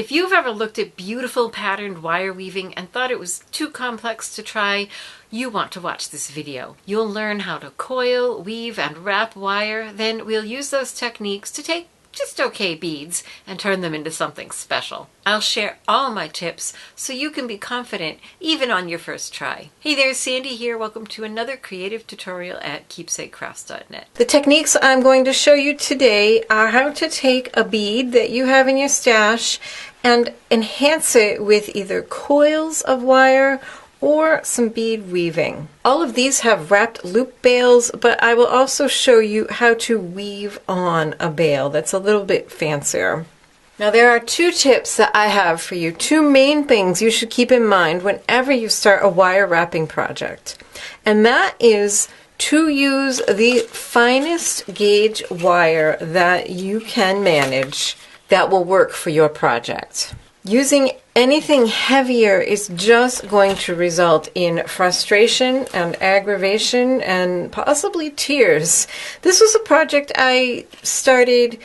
If you've ever looked at beautiful patterned wire weaving and thought it was too complex to try, you want to watch this video. You'll learn how to coil, weave, and wrap wire, then we'll use those techniques to take just okay beads and turn them into something special. I'll share all my tips so you can be confident even on your first try. Hey there, Sandy here. Welcome to another creative tutorial at keepsakecrafts.net. The techniques I'm going to show you today are how to take a bead that you have in your stash and enhance it with either coils of wire or some bead weaving. All of these have wrapped loop bails, but I will also show you how to weave on a bail that's a little bit fancier. Now there are two tips that I have for you, two main things you should keep in mind whenever you start a wire wrapping project. And that is to use the finest gauge wire that you can manage that will work for your project. Using anything heavier is just going to result in frustration and aggravation and possibly tears. This was a project I started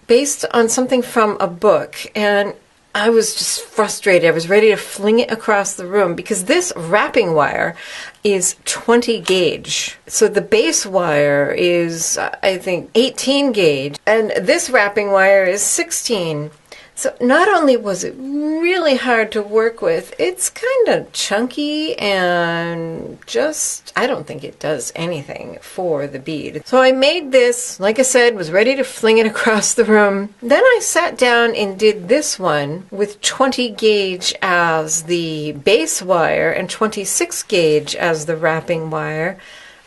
based on something from a book, and I was just frustrated. I was ready to fling it across the room because this wrapping wire is 20 gauge. So the base wire is, I think, 18 gauge, and this wrapping wire is 16. So not only was it really hard to work with, it's kind of chunky and just, I don't think it does anything for the bead. So I made this, like I said, was ready to fling it across the room. Then I sat down and did this one with 20 gauge as the base wire and 26 gauge as the wrapping wire.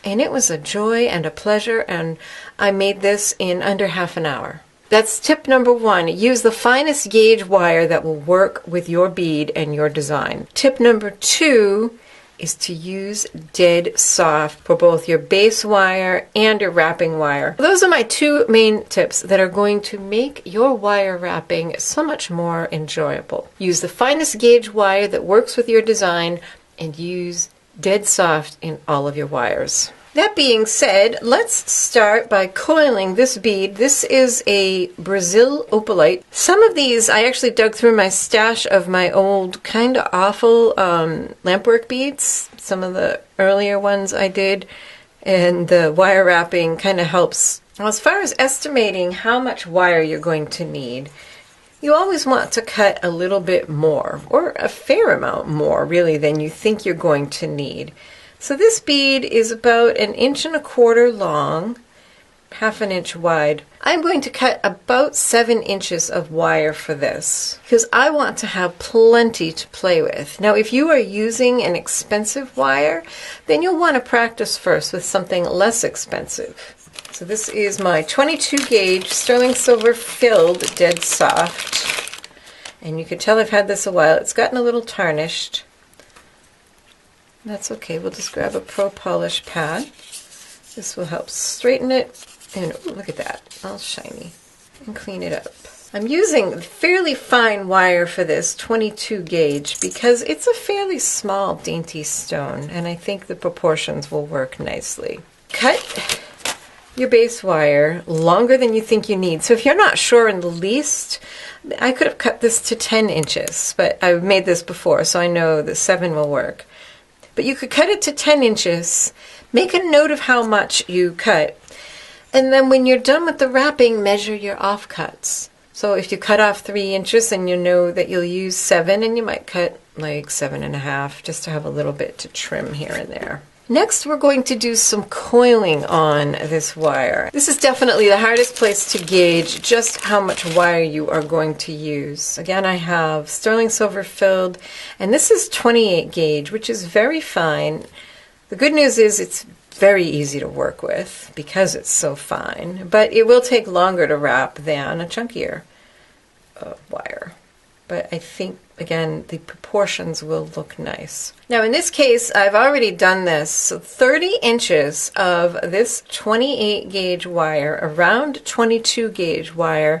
And it was a joy and a pleasure, and I made this in under half an hour. That's tip number one. Use the finest gauge wire that will work with your bead and your design. Tip number two is to use dead soft for both your base wire and your wrapping wire. Those are my two main tips that are going to make your wire wrapping so much more enjoyable. Use the finest gauge wire that works with your design and use dead soft in all of your wires. That being said, let's start by coiling this bead. This is a Brazil opalite. Some of these I actually dug through my stash of my old kind of awful lampwork beads. Some of the earlier ones I did, and the wire wrapping kind of helps. Well, as far as estimating how much wire you're going to need, you always want to cut a little bit more, or a fair amount more really, than you think you're going to need. So this bead is about 1.25 inches long, 1/2 inch wide. I'm going to cut about 7 inches of wire for this because I want to have plenty to play with. Now if you are using an expensive wire, then you'll want to practice first with something less expensive. So this is my 22 gauge sterling silver filled dead soft. And you can tell I've had this a while. It's gotten a little tarnished. That's okay, we'll just grab a Pro Polish pad. This will help straighten it, and ooh, look at that, all shiny, and clean it up. I'm using fairly fine wire for this, 22 gauge, because it's a fairly small, dainty stone, and I think the proportions will work nicely. Cut your base wire longer than you think you need. So if you're not sure in the least, I could have cut this to 10 inches, but I've made this before, so I know the 7 will work. But you could cut it to 10 inches, make a note of how much you cut, and then when you're done with the wrapping, measure your offcuts. So if you cut off 3 inches, then you know that you'll use 7, and you might cut like 7.5, just to have a little bit to trim here and there. Next, we're going to do some coiling on this wire. This is definitely the hardest place to gauge just how much wire you are going to use. Again, I have sterling silver filled, and this is 28 gauge, which is very fine. The good news is it's very easy to work with because it's so fine, but it will take longer to wrap than a chunkier wire. But I think, again, the proportions will look nice. Now in this case, I've already done this. So 30 inches of this 28 gauge wire around 22 gauge wire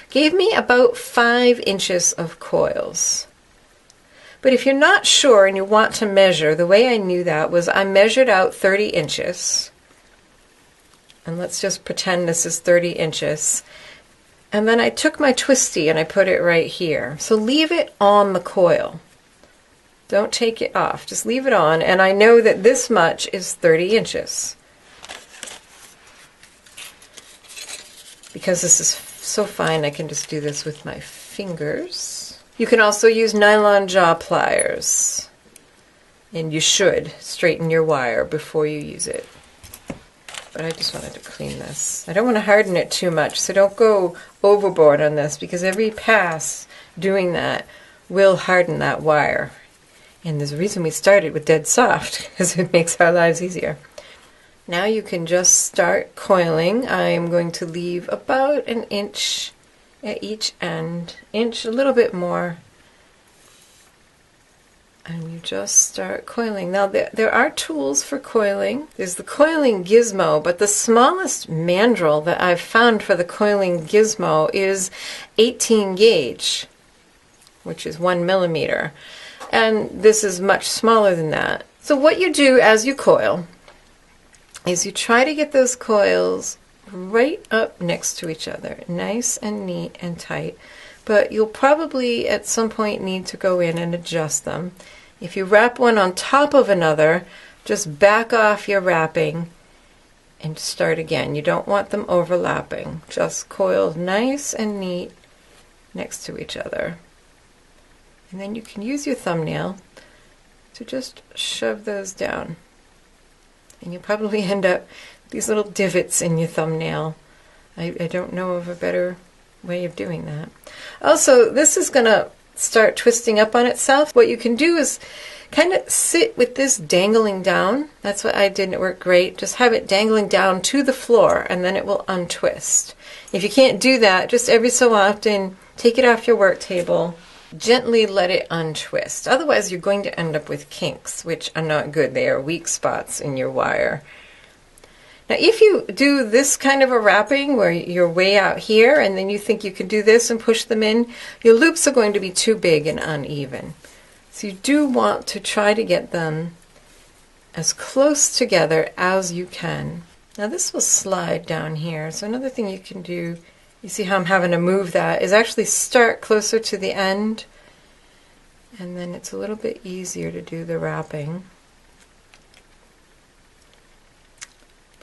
gave me about 5 inches of coils. But if you're not sure and you want to measure, the way I knew that was I measured out 30 inches. And let's just pretend this is 30 inches. And then I took my twisty and I put it right here. So leave it on the coil. Don't take it off, just leave it on. And I know that this much is 30 inches. Because this is so fine, I can just do this with my fingers. You can also use nylon jaw pliers. And you should straighten your wire before you use it. But I just wanted to clean this. I don't want to harden it too much, so don't go overboard on this, because every pass doing that will harden that wire. And there's a reason we started with dead soft, because it makes our lives easier. Now you can just start coiling. I'm going to leave about an inch at each end, inch, a little bit more. And you just start coiling. Now there are tools for coiling. There's the coiling gizmo, but the smallest mandrel that I've found for the coiling gizmo is 18 gauge, which is 1 millimeter. And this is much smaller than that. So what you do as you coil is you try to get those coils right up next to each other, nice and neat and tight. But you'll probably at some point need to go in and adjust them. If you wrap one on top of another, just back off your wrapping and start again. You don't want them overlapping. Just coil nice and neat next to each other. And then you can use your thumbnail to just shove those down. And you'll probably end up with these little divots in your thumbnail. I don't know of a better way of doing that. Also, this is going to start twisting up on itself. What you can do is kind of sit with this dangling down. That's what I did and it worked great. Just have it dangling down to the floor and then it will untwist. If you can't do that, just every so often take it off your work table, gently let it untwist. Otherwise you're going to end up with kinks, which are not good. They are weak spots in your wire. Now if you do this kind of a wrapping where you're way out here and then you think you can do this and push them in, your loops are going to be too big and uneven. So you do want to try to get them as close together as you can. Now this will slide down here. So another thing you can do, you see how I'm having to move that, is actually start closer to the end and then it's a little bit easier to do the wrapping.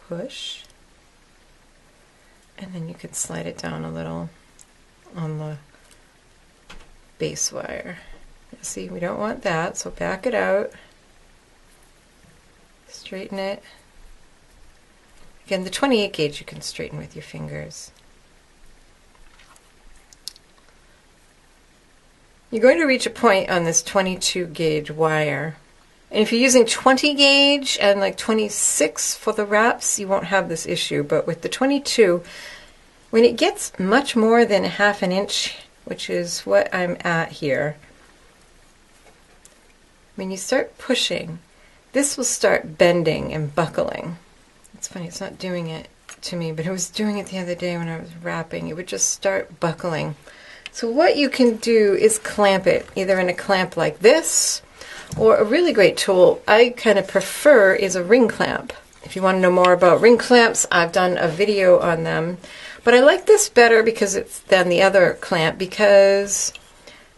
Push, and then you can slide it down a little on the base wire. See, we don't want that, so back it out, straighten it. Again, the 28 gauge you can straighten with your fingers. You're going to reach a point on this 22 gauge wire. And if you're using 20 gauge and like 26 for the wraps, you won't have this issue. But with the 22, when it gets much more than ½ an inch, which is what I'm at here, when you start pushing, this will start bending and buckling. It's funny, it's not doing it to me, but it was doing it the other day when I was wrapping. It would just start buckling. So what you can do is clamp it, either in a clamp like this, or a really great tool I kind of prefer is a ring clamp. If you want to know more about ring clamps, I've done a video on them. But I like this better than the other clamp because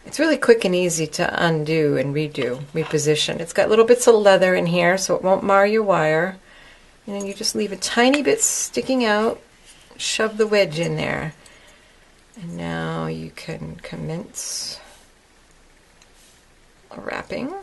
it's really quick and easy to undo and reposition. It's got little bits of leather in here so it won't mar your wire. And then you just leave a tiny bit sticking out, shove the wedge in there. And now you can commence wrapping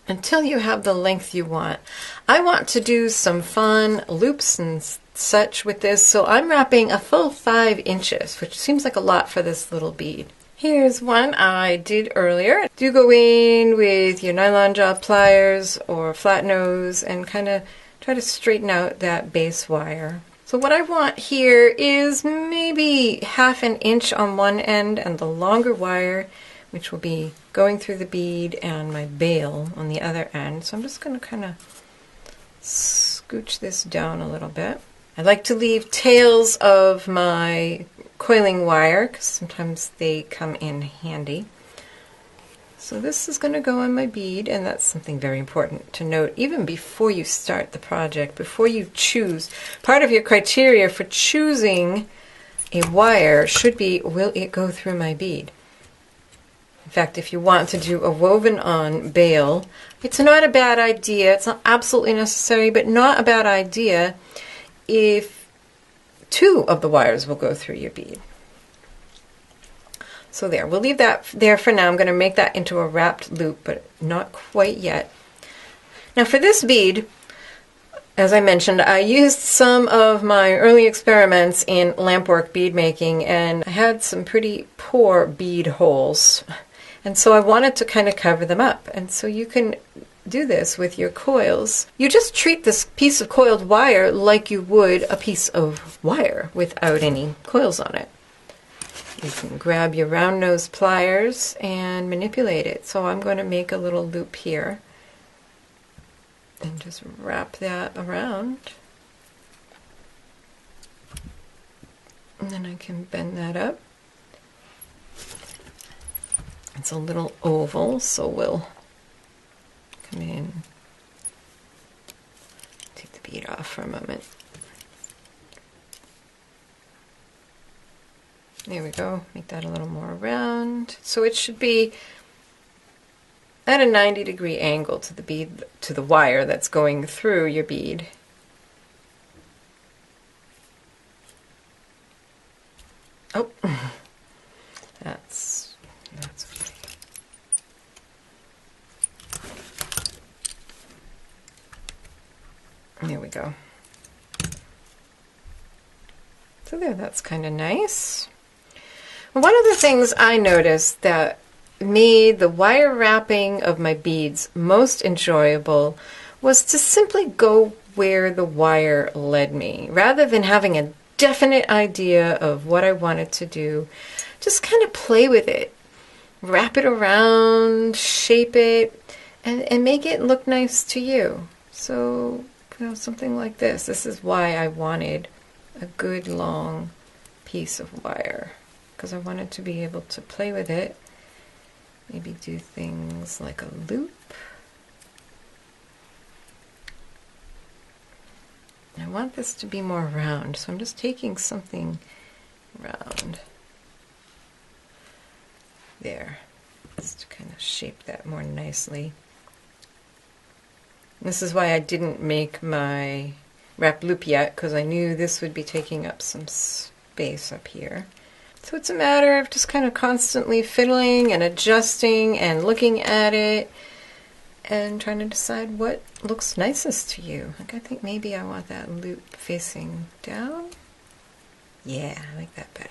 until you have the length you want. I want to do some fun loops and such with this, so I'm wrapping a full 5 inches, which seems like a lot for this little bead. Here's one I did earlier. Do go in with your nylon jaw pliers or flat nose and kind of try to straighten out that base wire. So what I want here is maybe ½ an inch on one end and the longer wire, which will be going through the bead and my bail on the other end. So I'm just going to kind of scooch this down a little bit. I like to leave tails of my coiling wire because sometimes they come in handy. So this is going to go on my bead, and that's something very important to note even before you start the project, before you choose. Part of your criteria for choosing a wire should be, will it go through my bead? In fact, if you want to do a woven on bail, it's not a bad idea. It's not absolutely necessary, but not a bad idea if 2 of the wires will go through your bead. So there, we'll leave that there for now. I'm going to make that into a wrapped loop, but not quite yet. Now for this bead, as I mentioned, I used some of my early experiments in lampwork bead making, and I had some pretty poor bead holes. And so I wanted to kind of cover them up. And so you can do this with your coils. You just treat this piece of coiled wire like you would a piece of wire without any coils on it. You can grab your round nose pliers and manipulate it. So I'm going to make a little loop here and just wrap that around. And then I can bend that up. It's a little oval, so we'll come in, take the bead off for a moment. There we go, make that a little more round. So it should be at a 90-degree angle to the bead, to the wire that's going through your bead. Oh, that's okay. There we go. So there, that's kind of nice. One of the things I noticed that made the wire wrapping of my beads most enjoyable was to simply go where the wire led me. Rather than having a definite idea of what I wanted to do, just kind of play with it. Wrap it around, shape it, and make it look nice to you. So, you know, something like this. This is why I wanted a good long piece of wire, because I wanted to be able to play with it. Maybe do things like a loop. I want this to be more round, so I'm just taking something round there, just to kind of shape that more nicely. This is why I didn't make my wrap loop yet, because I knew this would be taking up some space up here. So it's a matter of just kind of constantly fiddling and adjusting and looking at it and trying to decide what looks nicest to you. Like, I think maybe I want that loop facing down. Yeah, I like that better.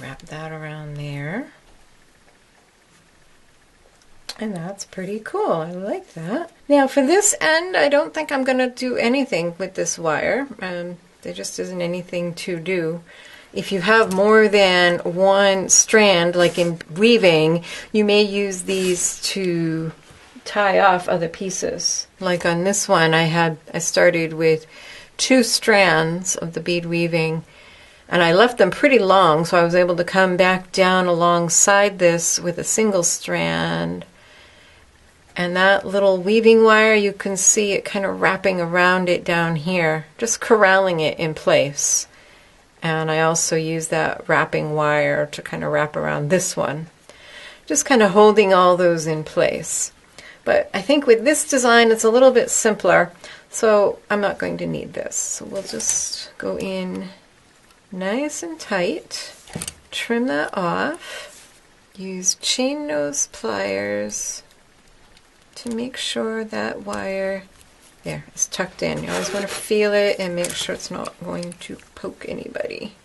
Wrap that around there. And that's pretty cool. I like that. Now for this end, I don't think I'm going to do anything with this wire. There just isn't anything to do. If you have more than one strand, like in weaving, you may use these to tie off other pieces. Like on this one, I started with 2 strands of the bead weaving, and I left them pretty long, so I was able to come back down alongside this with a single strand. And that little weaving wire, you can see it kind of wrapping around it down here, just corralling it in place. And I also use that wrapping wire to kind of wrap around this one, just kind of holding all those in place. But I think with this design, it's a little bit simpler, so I'm not going to need this. So we'll just go in nice and tight, trim that off, use chain nose pliers to make sure that wire there is tucked in. You always want to feel it and make sure it's not going to poke anybody.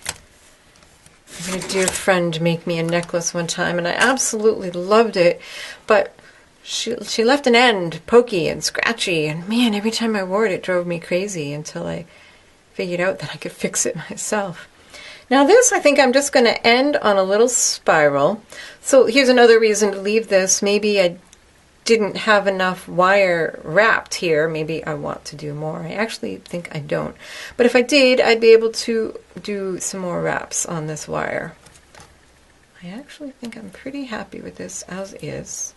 I had a dear friend make me a necklace one time, and I absolutely loved it, but she left an end pokey and scratchy, and man, every time I wore it, it drove me crazy until I figured out that I could fix it myself. Now this, I think I'm just going to end on a little spiral. So here's another reason to leave this. Maybe I didn't have enough wire wrapped here. Maybe I want to do more. I actually think I don't. But if I did, I'd be able to do some more wraps on this wire. I actually think I'm pretty happy with this as is.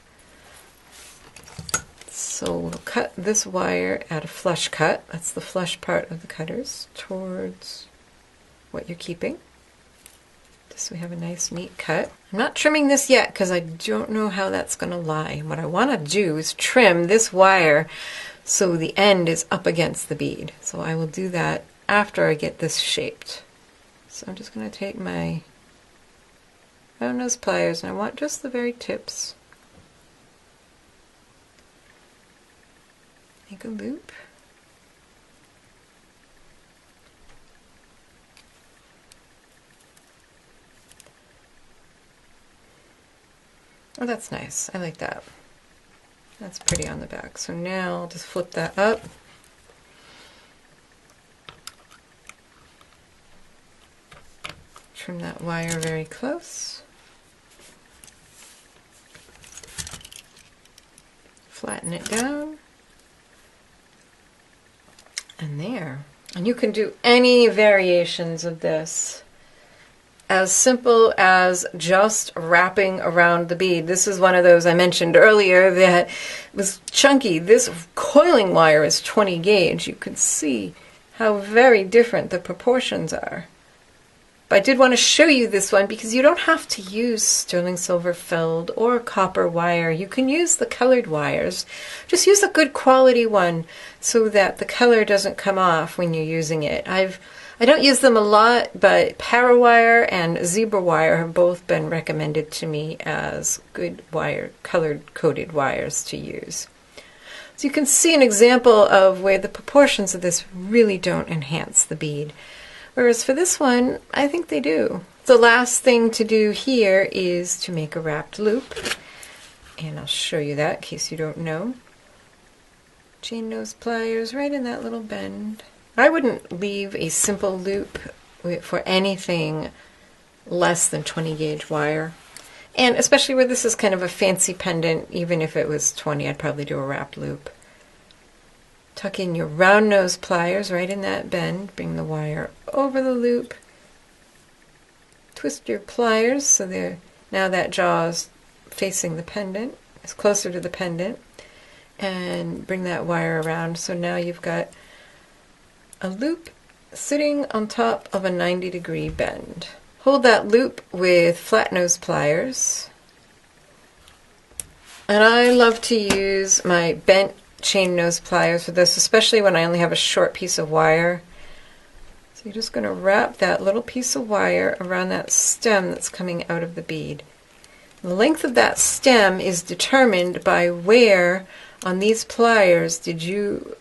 So we'll cut this wire at a flush cut. That's the flush part of the cutters towards what you're keeping. Just so we have a nice neat cut. I'm not trimming this yet because I don't know how that's going to lie. What I want to do is trim this wire so the end is up against the bead. So I will do that after I get this shaped. So I'm just going to take my round nose pliers and I want just the very tips. Make a loop. Oh, that's nice. I like that. That's pretty on the back. So now I'll just flip that up. Trim that wire very close. Flatten it down. And there. And you can do any variations of this. As simple as just wrapping around the bead. This is one of those I mentioned earlier that was chunky. This coiling wire is 20 gauge. You can see how very different the proportions are. But I did want to show you this one because you don't have to use sterling silver filled or copper wire. You can use the colored wires. Just use a good quality one so that the color doesn't come off when you're using it. I don't use them a lot, but Parawire and Zebra wire have both been recommended to me as good wire, colored coated wires to use. So you can see an example of where the proportions of this really don't enhance the bead. Whereas for this one, I think they do. The last thing to do here is to make a wrapped loop. And I'll show you that in case you don't know. Chain nose pliers right in that little bend. I wouldn't leave a simple loop for anything less than 20 gauge wire. And especially where this is kind of a fancy pendant, even if it was 20, I'd probably do a wrapped loop. Tuck in your round nose pliers right in that bend. Bring the wire over the loop. Twist your pliers so they're now that jaw is facing the pendant. It's closer to the pendant. And bring that wire around. So now you've got a loop sitting on top of a 90-degree bend. Hold that loop with flat nose pliers. And I love to use my bent chain nose pliers for this, especially when I only have a short piece of wire. So you're just going to wrap that little piece of wire around that stem that's coming out of the bead. The length of that stem is determined by where on these pliers did you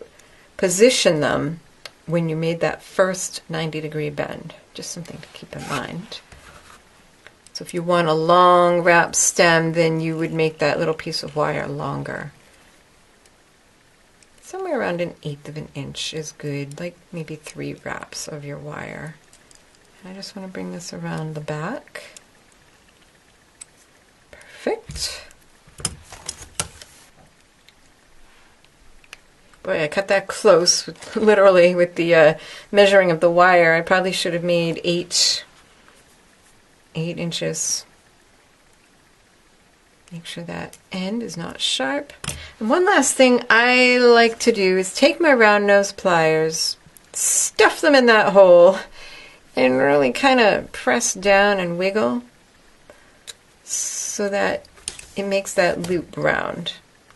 position them when you made that first 90-degree bend. Just something to keep in mind. So if you want a long wrap stem, then you would make that little piece of wire longer. Somewhere around 1/8 of an inch is good, like maybe 3 wraps of your wire. And I just want to bring this around the back. Perfect. Boy, I cut that close, literally, with the measuring of the wire. I probably should have made 8 inches. Make sure that end is not sharp. And one last thing I like to do is take my round nose pliers, stuff them in that hole, and really kind of press down and wiggle so that it makes that loop round.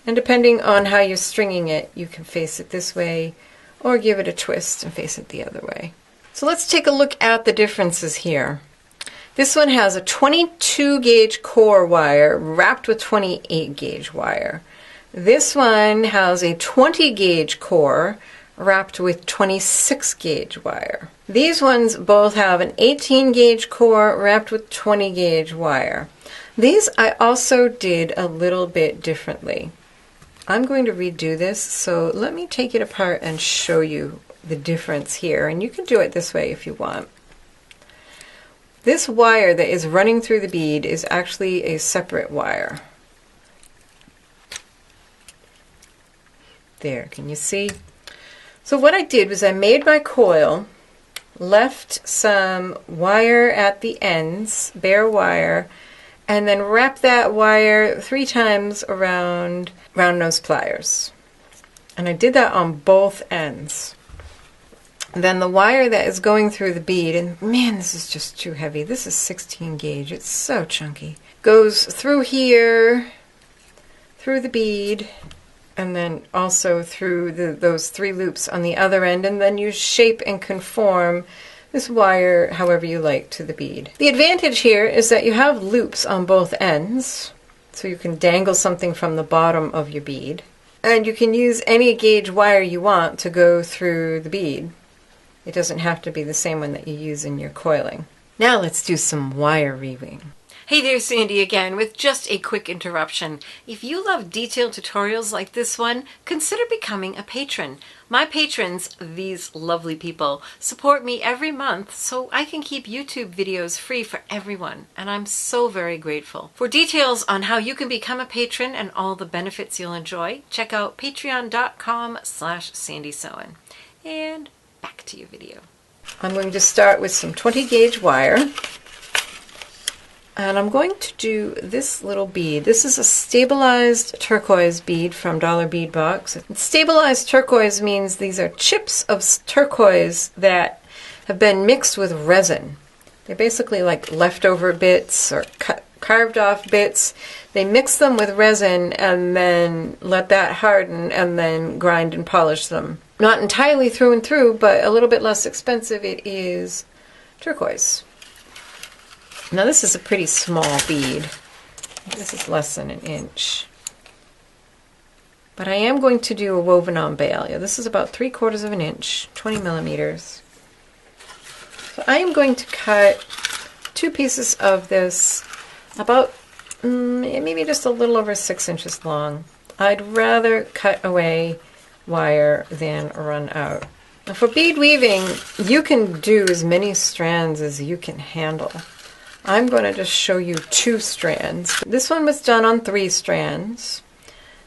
And depending on how you're stringing it, you can face it this way or give it a twist and face it the other way. So let's take a look at the differences here. This one has a 22 gauge core wire wrapped with 28 gauge wire. This one has a 20 gauge core wrapped with 26 gauge wire. These ones both have an 18 gauge core wrapped with 20 gauge wire. These I also did a little bit differently. I'm going to redo this, so let me take it apart and show you the difference here, and you can do it this way if you want. This wire that is running through the bead is actually a separate wire. There, can you see? So what I did was I made my coil, left some wire at the ends, bare wire, and then wrapped that wire 3 times around round nose pliers. And I did that on both ends. Then the wire that is going through the bead, and man, this is just too heavy. This is 16 gauge. It's so chunky. Goes through here, through the bead, and then also through those 3 loops on the other end, and then you shape and conform this wire however you like to the bead. The advantage here is that you have loops on both ends, so you can dangle something from the bottom of your bead, and you can use any gauge wire you want to go through the bead. It doesn't have to be the same one that you use in your coiling. Now let's do some wire weaving. Hey there, Sandy again with just a quick interruption. If you love detailed tutorials like this one, consider becoming a patron. My patrons, these lovely people, support me every month so I can keep YouTube videos free for everyone, and I'm so very grateful. For details on how you can become a patron and all the benefits you'll enjoy, check out patreon.com/sandysewen. And back to your video. I'm going to start with some 20 gauge wire. And I'm going to do this little bead. This is a stabilized turquoise bead from Dollar Bead Box. Stabilized turquoise means these are chips of turquoise that have been mixed with resin. They're basically like leftover bits or carved off bits. They mix them with resin and then let that harden and then grind and polish them. Not entirely through and through, but a little bit less expensive. It is turquoise. Now this is a pretty small bead. This is less than 1 inch. But I am going to do a woven on balia. This is about 3/4 of an inch, 20 millimeters. So I am going to cut 2 pieces of this about maybe just a little over 6 inches long. I'd rather cut away wire than run out. Now for bead weaving, you can do as many strands as you can handle. I'm going to just show you 2 strands. This one was done on 3 strands,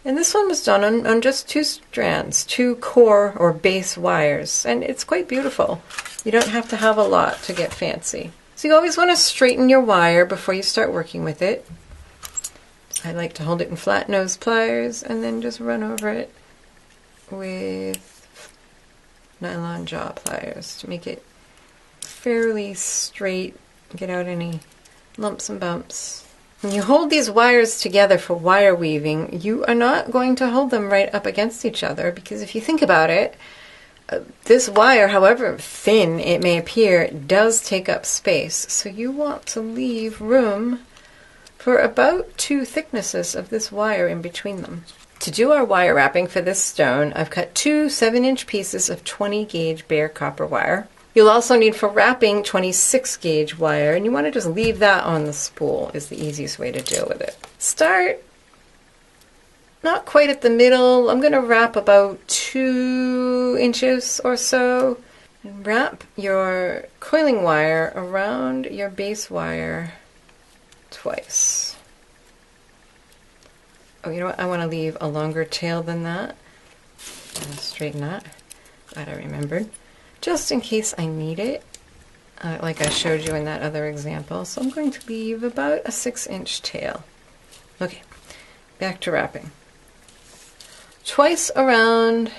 and this one was done on just 2 strands, 2 core or base wires, and it's quite beautiful. You don't have to have a lot to get fancy. So you always want to straighten your wire before you start working with it. I like to hold it in flat nose pliers and then just run over it with nylon jaw pliers to make it fairly straight. Get out any lumps and bumps. When you hold these wires together for wire weaving, you are not going to hold them right up against each other, because if you think about it, this wire, however thin it may appear, does take up space. So you want to leave room for about 2 thicknesses of this wire in between them. To do our wire wrapping for this stone, I've cut 2 7-inch pieces of 20 gauge bare copper wire. You'll also need for wrapping 26 gauge wire, and you want to just leave that on the spool is the easiest way to deal with it. Start not quite at the middle. I'm going to wrap about 2 inches or so. And wrap your coiling wire around your base wire twice. Oh, you know what? I want to leave a longer tail than that. Straighten that. Glad I remembered. Just in case I need it, like I showed you in that other example. So I'm going to leave about a 6-inch tail. Okay, back to wrapping. Twice around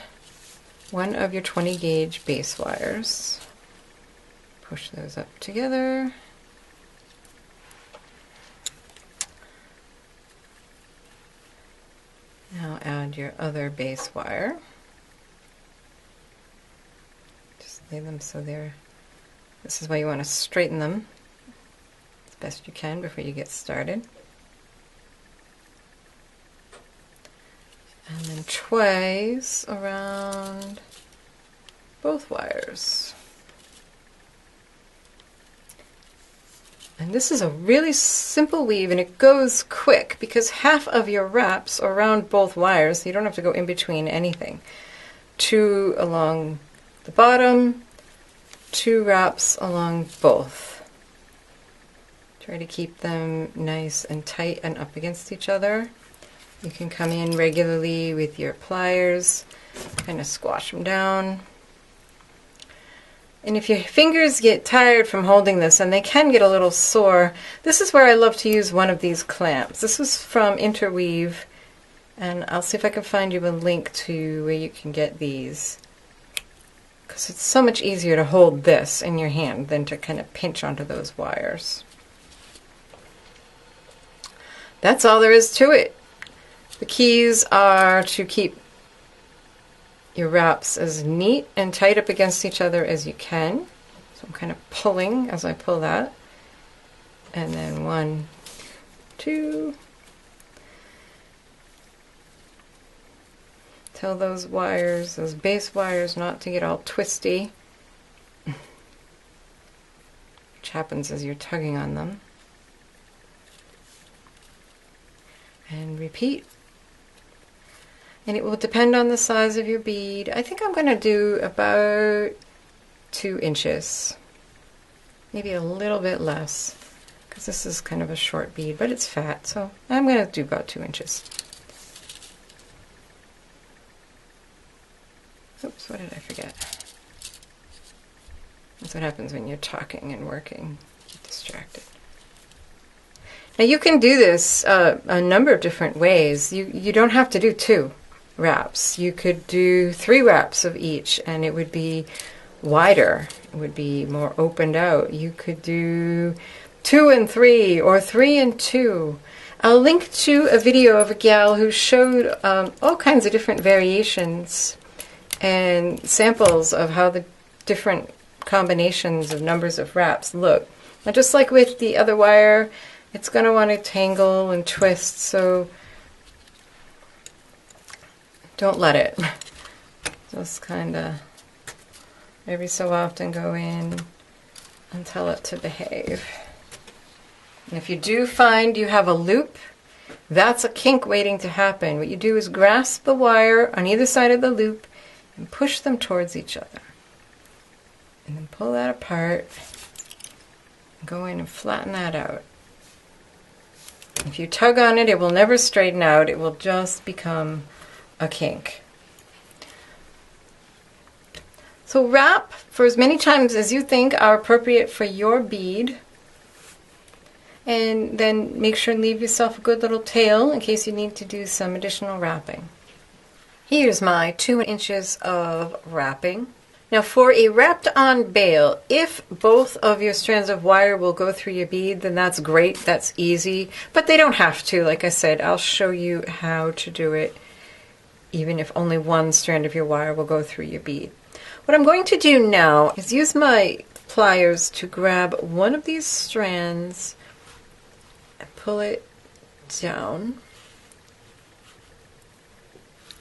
one of your 20 gauge base wires. Push those up together. Now add your other base wire. Lay them so they're, this is why you want to straighten them as best you can before you get started. And then twice around both wires. And this is a really simple weave, and it goes quick because half of your wraps are around both wires, so you don't have to go in between anything. 2 along the bottom, 2 wraps along both. Try to keep them nice and tight and up against each other. You can come in regularly with your pliers, kind of squash them down. And if your fingers get tired from holding this, and they can get a little sore, this is where I love to use one of these clamps. This was from Interweave, And I'll see if I can find you a link to where you can get these. Because it's so much easier to hold this in your hand than to kind of pinch onto those wires. That's all there is to it. The keys are to keep your wraps as neat and tight up against each other as you can. So I'm kind of pulling as I pull that. And then 1, 2. Tell those wires, those base wires, not to get all twisty, which happens as you're tugging on them. And repeat. And it will depend on the size of your bead. I think I'm going to do about 2 inches. Maybe a little bit less, because this is kind of a short bead, but it's fat, so I'm going to do about 2 inches. Oops, what did I forget? That's what happens when you're talking and working. You get distracted. Now you can do this a number of different ways. You don't have to do 2 wraps. You could do 3 wraps of each and it would be wider. It would be more opened out. You could do 2 and 3 or 3 and 2. I'll link to a video of a gal who showed all kinds of different variations and samples of how the different combinations of numbers of wraps look. Now just like with the other wire, it's going to want to tangle and twist, so don't let it. Just kind of every so often go in and tell it to behave. And if you do find you have a loop, that's a kink waiting to happen. What you do is grasp the wire on either side of the loop and push them towards each other. And then pull that apart, go in and flatten that out. If you tug on it, it will never straighten out, it will just become a kink. So wrap for as many times as you think are appropriate for your bead, and then make sure and leave yourself a good little tail in case you need to do some additional wrapping. Here's my 2 inches of wrapping. Now for a wrapped on bail, if both of your strands of wire will go through your bead, then that's great, that's easy, but they don't have to. Like I said, I'll show you how to do it even if only one strand of your wire will go through your bead. What I'm going to do now is use my pliers to grab one of these strands and pull it down.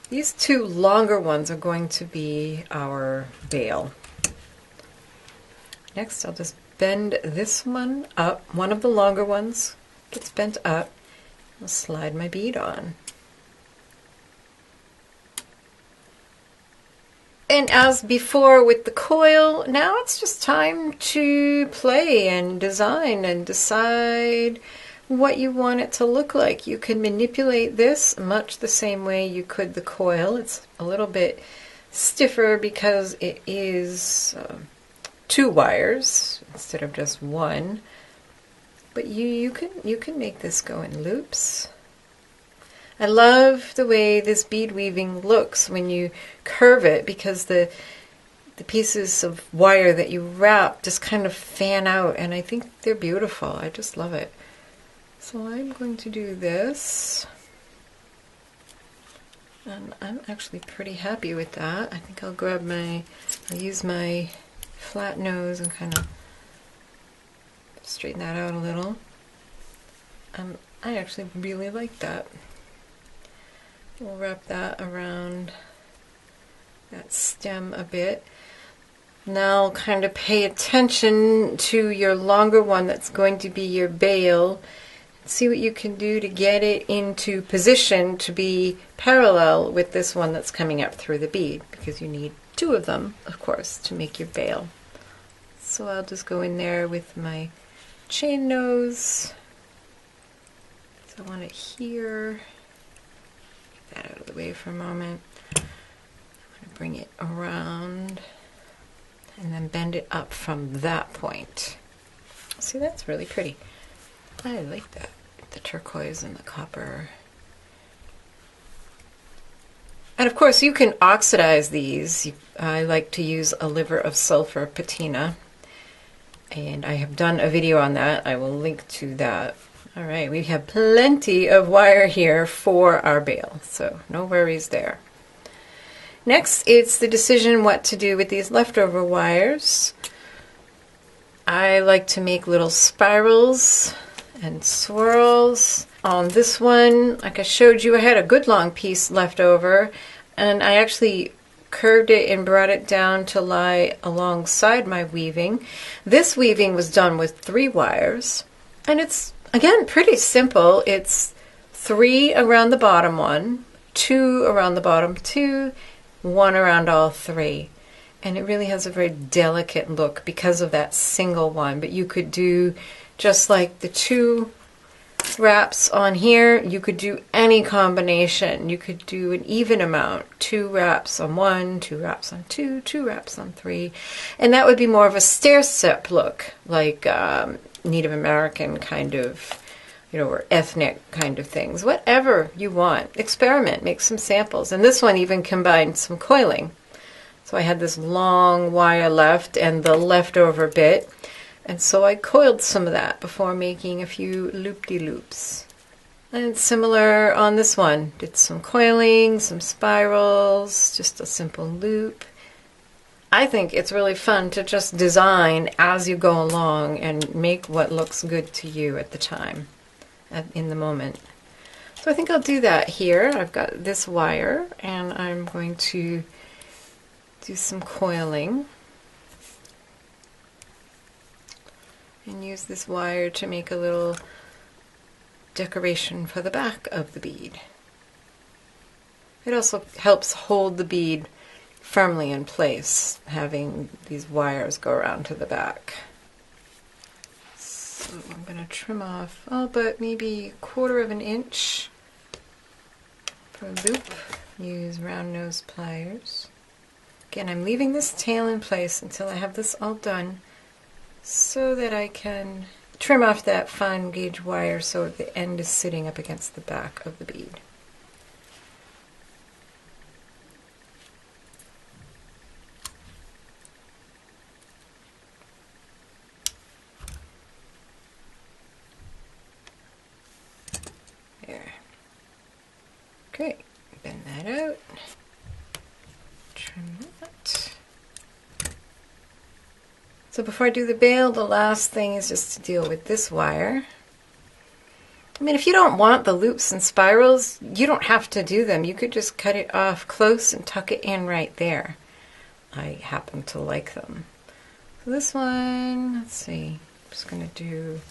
These 2 longer ones are going to be our bail. Next, I'll just bend this one up. One of the longer ones gets bent up. I'll slide my bead on. And as before with the coil, now it's just time to play and design and decide what you want it to look like. You can manipulate this much the same way you could the coil. It's a little bit stiffer because it is 2 wires instead of just 1. But you can make this go in loops. I love the way this bead weaving looks when you curve it, because the pieces of wire that you wrap just kind of fan out, and I think they're beautiful. I just love it. So I'm going to do this, and I'm actually pretty happy with that. I think I'll use my flat nose and kind of straighten that out a little. I actually really like that. We'll wrap that around that stem a bit. Now kind of pay attention to your longer one that's going to be your bail. See what you can do to get it into position to be parallel with this one that's coming up through the bead, because you need 2 of them, of course, to make your bail. So I'll just go in there with my chain nose. So I want it here. Get that out of the way for a moment. I'm going to bring it around and then bend it up from that point. See, that's really pretty. I like that. The turquoise and the copper. And of course you can oxidize these. I like to use a liver of sulfur patina, and I have done a video on that. I will link to that. All right, we have plenty of wire here for our bale, so no worries there. Next, it's the decision what to do with these leftover wires. I like to make little spirals and swirls. On this one, like I showed you, I had a good long piece left over, and I actually curved it and brought it down to lie alongside my weaving. This weaving was done with 3 wires, and it's, again, pretty simple. It's 3 around the bottom one, 2 around the bottom 2, 1 around all 3. And it really has a very delicate look because of that single one. But you could do just like the 2 wraps on here, you could do any combination. You could do an even amount, 2 wraps on 1, 2 wraps on 2, 2 wraps on 3, and that would be more of a stair step look, like Native American kind of, you know, or ethnic kind of things. Whatever you want, experiment, make some samples. And this one even combined some coiling. So I had this long wire left and the leftover bit, and so I coiled some of that before making a few loop-de-loops. And similar on this one, did some coiling, some spirals, just a simple loop. I think it's really fun to just design as you go along and make what looks good to you at the time, in the moment. So I think I'll do that here. I've got this wire and I'm going to do some coiling. And use this wire to make a little decoration for the back of the bead. It also helps hold the bead firmly in place, having these wires go around to the back. So I'm going to trim off all but maybe 1/4 of an inch for a loop. Use round nose pliers. Again, I'm leaving this tail in place until I have this all done, so that I can trim off that fine gauge wire so the end is sitting up against the back of the bead. There. Great. Bend that out. Trim that. So before I do the bale, the last thing is just to deal with this wire. I mean, if you don't want the loops and spirals, you don't have to do them. You could just cut it off close and tuck it in right there. I happen to like them. So this one, let's see, I'm just going to do,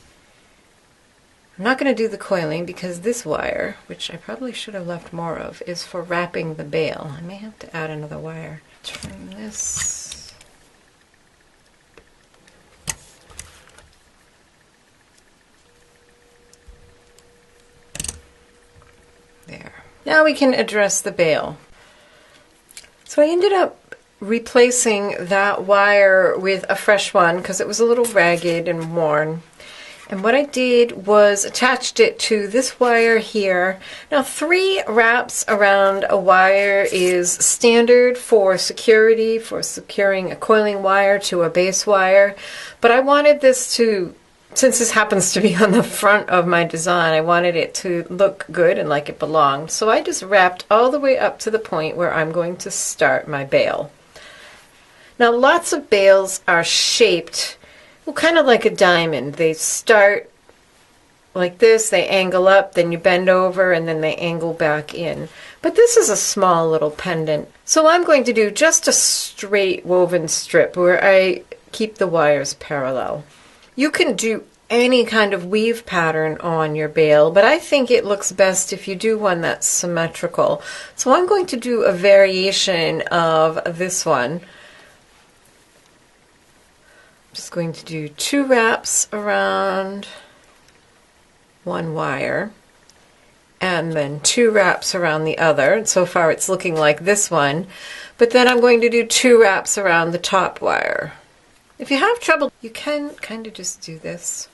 I'm not going to do the coiling because this wire, which I probably should have left more of, is for wrapping the bale. I may have to add another wire. Trim this. There. Now we can address the bale. So I ended up replacing that wire with a fresh one because it was a little ragged and worn. And what I did was attached it to this wire here. Now 3 wraps around a wire is standard for security, for securing a coiling wire to a base wire. But I wanted this to, since this happens to be on the front of my design, I wanted it to look good and like it belonged. So I just wrapped all the way up to the point where I'm going to start my bale. Now lots of bales are shaped, well, kind of like a diamond. They start like this, they angle up, then you bend over, and then they angle back in. But this is a small little pendant. So I'm going to do just a straight woven strip where I keep the wires parallel. You can do any kind of weave pattern on your bale, but I think it looks best if you do one that's symmetrical. So I'm going to do a variation of this one. I'm just going to do 2 wraps around one wire and then 2 wraps around the other. And so far it's looking like this one, but then I'm going to do 2 wraps around the top wire. If you have trouble, you can kind of just do this,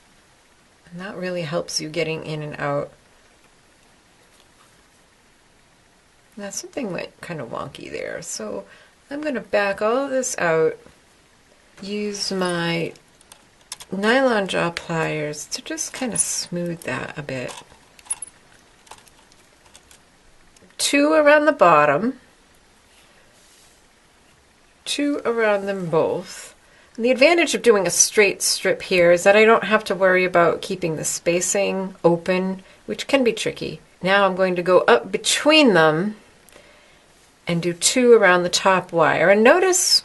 and that really helps you getting in and out. Now something went kind of wonky there, so I'm going to back all of this out, use my nylon jaw pliers to just kind of smooth that a bit. 2 around the bottom, 2 around them both. And the advantage of doing a straight strip here is that I don't have to worry about keeping the spacing open, which can be tricky. Now I'm going to go up between them and do 2 around the top wire. And notice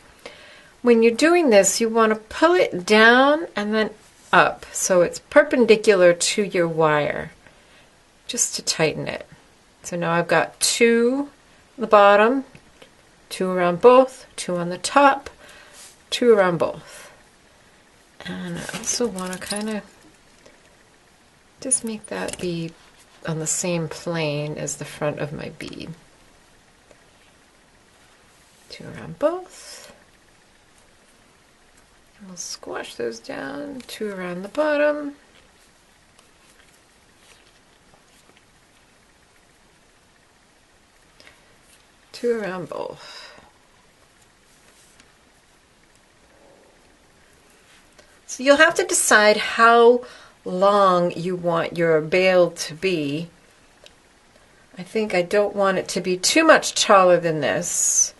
when you're doing this, you want to pull it down and then up so it's perpendicular to your wire, just to tighten it. So now I've got 2 on the bottom, 2 around both, 2 on the top, 2 around both. And I also want to kind of just make that be on the same plane as the front of my bead. 2 around both. And we'll squash those down, 2 around the bottom. Two around both. So you'll have to decide how long you want your bail to be. I think I don't want it to be too much taller than this,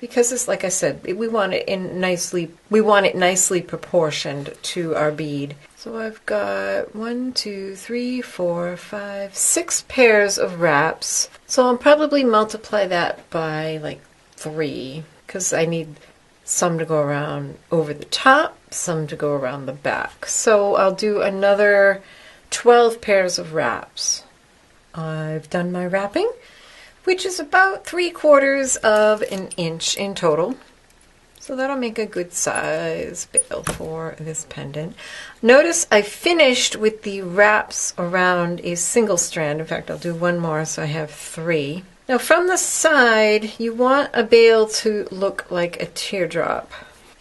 because it's, like I said, we want it nicely proportioned to our bead. So I've got 1, 2, 3, 4, 5, 6 pairs of wraps. So I'll probably multiply that by like 3, because I need some to go around over the top, some to go around the back. So I'll do another 12 pairs of wraps. I've done my wrapping, which is about 3/4 of an inch in total. So that'll make a good size bail for this pendant. Notice I finished with the wraps around a single strand. In fact, I'll do one more so I have 3. Now from the side, you want a bail to look like a teardrop.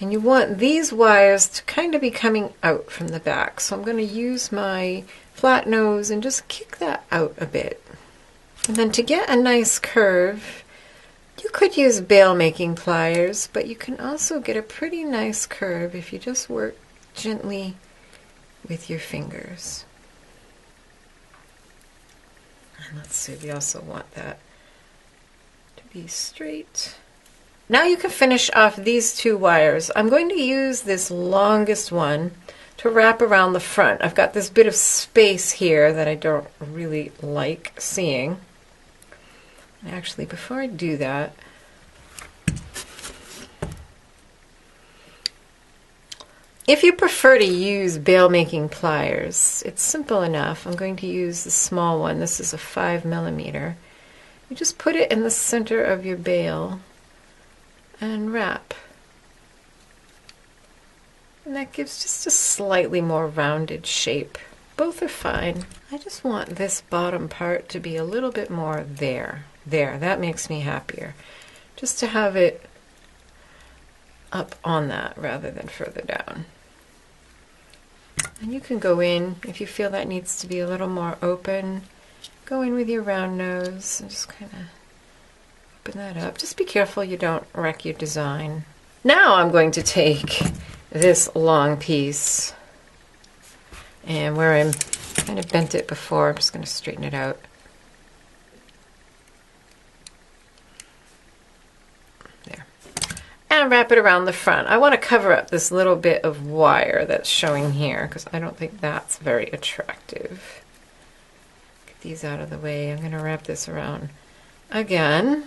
And you want these wires to kind of be coming out from the back. So I'm going to use my flat nose and just kick that out a bit. And then to get a nice curve, you could use bail making pliers, but you can also get a pretty nice curve if you just work gently with your fingers. And let's see, we also want that to be straight. Now you can finish off these 2 wires. I'm going to use this longest one to wrap around the front. I've got this bit of space here that I don't really like seeing. Actually, before I do that, if you prefer to use bail making pliers, it's simple enough. I'm going to use the small one. This is a 5mm. You just put it in the center of your bail and wrap. And that gives just a slightly more rounded shape. Both are fine. I just want this bottom part to be a little bit more there. There, that makes me happier. Just to have it up on that rather than further down. And you can go in, if you feel that needs to be a little more open, go in with your round nose and just kind of open that up. Just be careful you don't wreck your design. Now I'm going to take this long piece, and where I'm kind of bent it before, I'm just going to straighten it out. And wrap it around the front. I want to cover up this little bit of wire that's showing here because I don't think that's very attractive. Get these out of the way. I'm going to wrap this around again.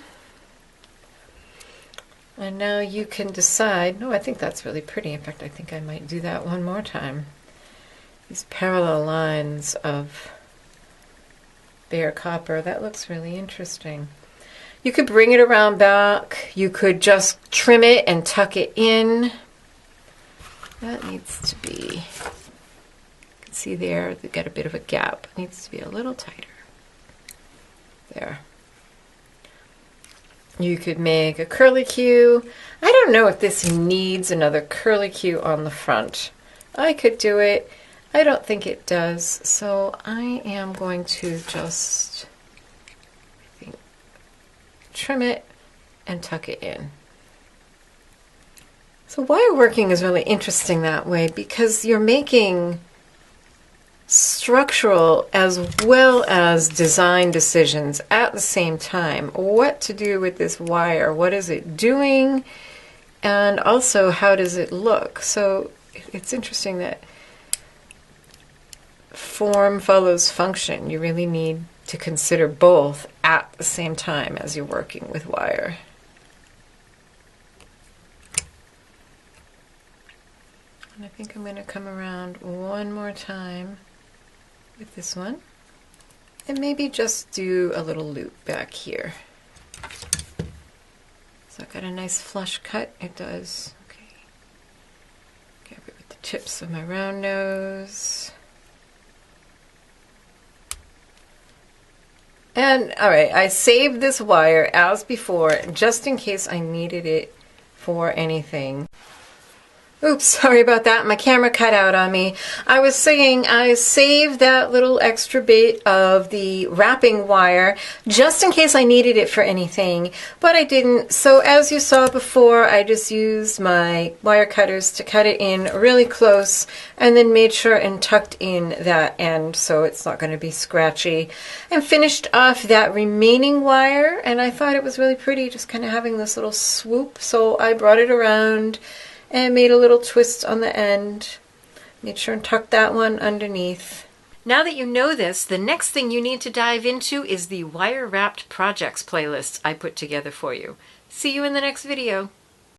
And now you can decide, no, I think that's really pretty. In fact, I think I might do that one more time. These parallel lines of bare copper, that looks really interesting. You could bring it around back. You could just trim it and tuck it in. That needs to be, you can see there, they've got a bit of a gap. It needs to be a little tighter. There. You could make a curlicue. I don't know if this needs another curlicue on the front. I could do it. I don't think it does. So I am going to just trim it, and tuck it in. So wire working is really interesting that way because you're making structural as well as design decisions at the same time. What to do with this wire, what is it doing, and also how does it look. So it's interesting that form follows function. You really need to consider both at the same time as you're working with wire. And I think I'm going to come around one more time with this one, and maybe just do a little loop back here. So I've got a nice flush cut. It does. Okay. Get rid of the tips of my round nose. And all right, I saved this wire as before, just in case I needed it for anything. Oops, sorry about that. My camera cut out on me. I was saying I saved that little extra bit of the wrapping wire just in case I needed it for anything, but I didn't. So as you saw before, I just used my wire cutters to cut it in really close and then made sure and tucked in that end so it's not going to be scratchy, and finished off that remaining wire. And I thought it was really pretty just kind of having this little swoop, so I brought it around and made a little twist on the end. Made sure and tuck that one underneath. Now that you know this, the next thing you need to dive into is the wire wrapped projects playlist I put together for you. See you in the next video.